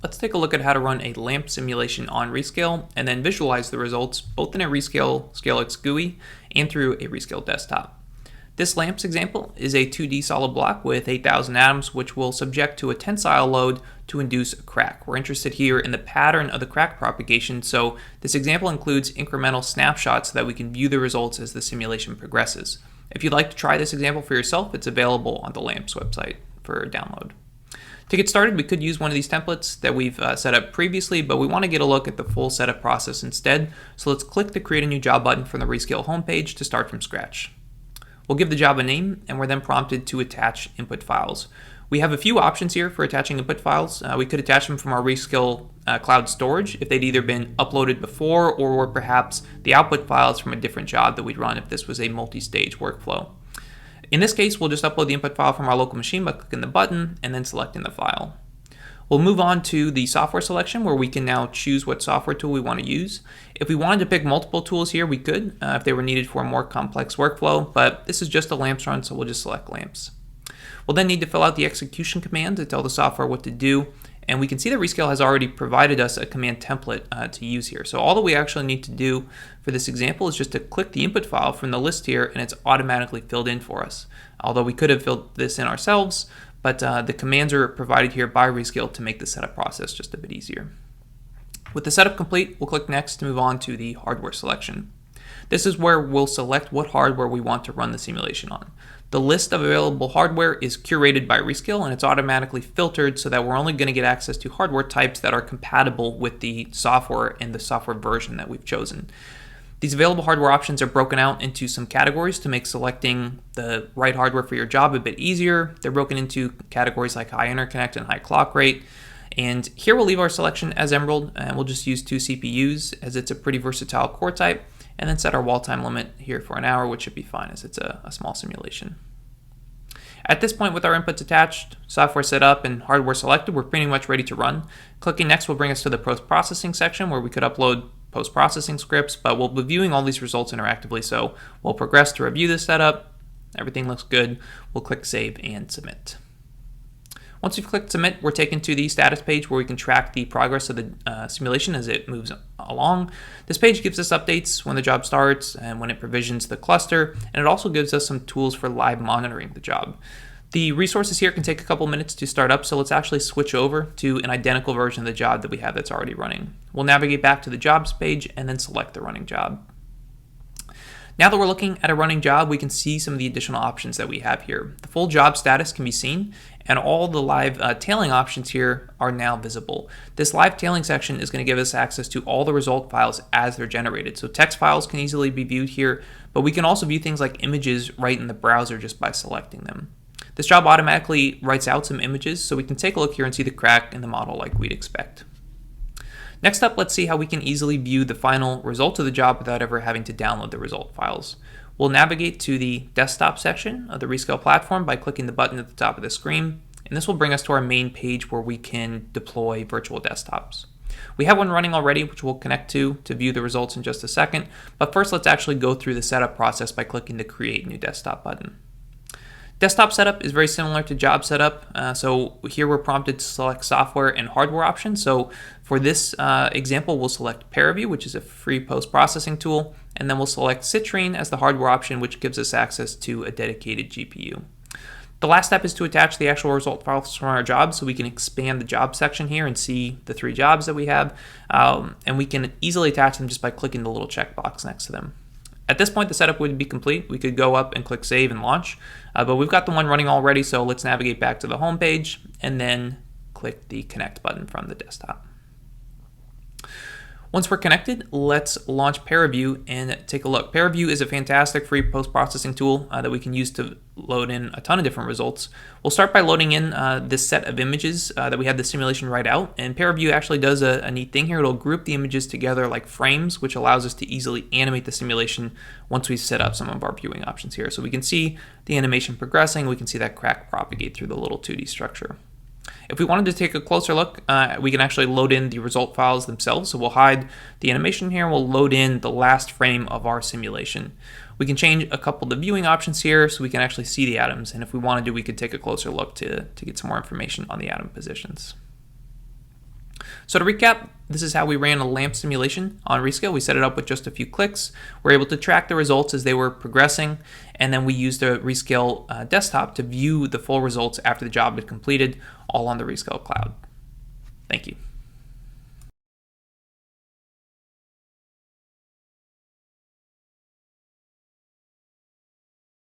Let's take a look at how to run a LAMMPS simulation on Rescale and then visualize the results both in a Rescale Scalix GUI and through a Rescale desktop. This LAMMPS example is a 2D solid block with 8,000 atoms, which will subject to a tensile load to induce a crack. We're interested here in the pattern of the crack propagation, so this example includes incremental snapshots so that we can view the results as the simulation progresses. If you'd like to try this example for yourself, it's available on the LAMMPS website for download. To get started, we could use one of these templates that we've set up previously, but we want to get a look at the full setup process instead. So let's click the Create a New Job button from the Rescale homepage to start from scratch. We'll give the job a name, and we're then prompted to attach input files. We have a few options here for attaching input files. We could attach them from our Rescale cloud storage if they'd either been uploaded before or perhaps the output files from a different job that we'd run if this was a multi-stage workflow. In this case, we'll just upload the input file from our local machine by clicking the button and then selecting the file. We'll move on to the software selection where we can now choose what software tool we want to use. If we wanted to pick multiple tools here, we could if they were needed for a more complex workflow, but this is just a LAMMPS run, so we'll just select LAMMPS. We'll then need to fill out the execution command to tell the software what to do, and we can see that Rescale has already provided us a command template to use here. So all that we actually need to do for this example is just to click the input file from the list here, and it's automatically filled in for us. Although we could have filled this in ourselves, but the commands are provided here by Rescale to make the setup process just a bit easier. With the setup complete, we'll click Next to move on to the hardware selection. This is where we'll select what hardware we want to run the simulation on. The list of available hardware is curated by Rescale, and it's automatically filtered so that we're only going to get access to hardware types that are compatible with the software and the software version that we've chosen. These available hardware options are broken out into some categories to make selecting the right hardware for your job a bit easier. They're broken into categories like high interconnect and high clock rate. And here we'll leave our selection as Emerald, and we'll just use 2 CPUs as it's a pretty versatile core type, and then set our wall time limit here for an hour, which should be fine as it's a small simulation. At this point, with our inputs attached, software set up, and hardware selected, we're pretty much ready to run. Clicking Next will bring us to the post-processing section where we could upload post-processing scripts, but we'll be viewing all these results interactively, so we'll progress to review the setup. Everything looks good. We'll click Save and Submit. Once we've clicked Submit, we're taken to the status page where we can track the progress of the simulation as it moves along. This page gives us updates when the job starts and when it provisions the cluster, and it also gives us some tools for live monitoring the job. The resources here can take a couple minutes to start up, so let's actually switch over to an identical version of the job that we have that's already running. We'll navigate back to the jobs page and then select the running job. Now that we're looking at a running job, we can see some of the additional options that we have here. The full job status can be seen, and all the live tailing options here are now visible. This live tailing section is going to give us access to all the result files as they're generated. So text files can easily be viewed here, but we can also view things like images right in the browser just by selecting them. This job automatically writes out some images, so we can take a look here and see the crack in the model like we'd expect. Next up, let's see how we can easily view the final result of the job without ever having to download the result files. We'll navigate to the desktop section of the Rescale platform by clicking the button at the top of the screen, and this will bring us to our main page where we can deploy virtual desktops. We have one running already, which we'll connect to view the results in just a second, but first let's actually go through the setup process by clicking the Create New Desktop button. Desktop setup is very similar to job setup, so here we're prompted to select software and hardware options. So for this example, we'll select Peerview, which is a free post-processing tool, and then we'll select Citrine as the hardware option, which gives us access to a dedicated GPU. The last step is to attach the actual result files from our job, so we can expand the job section here and see the 3 jobs that we have, and we can easily attach them just by clicking the little checkbox next to them. At this point, the setup would be complete. We could go up and click Save and Launch, but we've got the one running already, so let's navigate back to the home page and then click the Connect button from the desktop. Once we're connected, let's launch Peerview and take a look. Peerview is a fantastic free post-processing tool that we can use to load in a ton of different results. We'll start by loading in this set of images that we had the simulation write out, and Peerview actually does a neat thing here. It'll group the images together like frames, which allows us to easily animate the simulation once we've set up some of our viewing options here. So we can see the animation progressing, we can see that crack propagate through the little 2D structure. If we wanted to take a closer look, we can actually load in the result files themselves. So we'll hide the animation here. We'll load in the last frame of our simulation. We can change a couple of the viewing options here so we can actually see the atoms. And if we wanted to, we could take a closer look to get some more information on the atom positions. So to recap, this is how we ran a LAMP simulation on Rescale. We set it up with just a few clicks. We're able to track the results as they were progressing, and then we used the Rescale desktop to view the full results after the job had completed, all on the Rescale cloud. Thank you.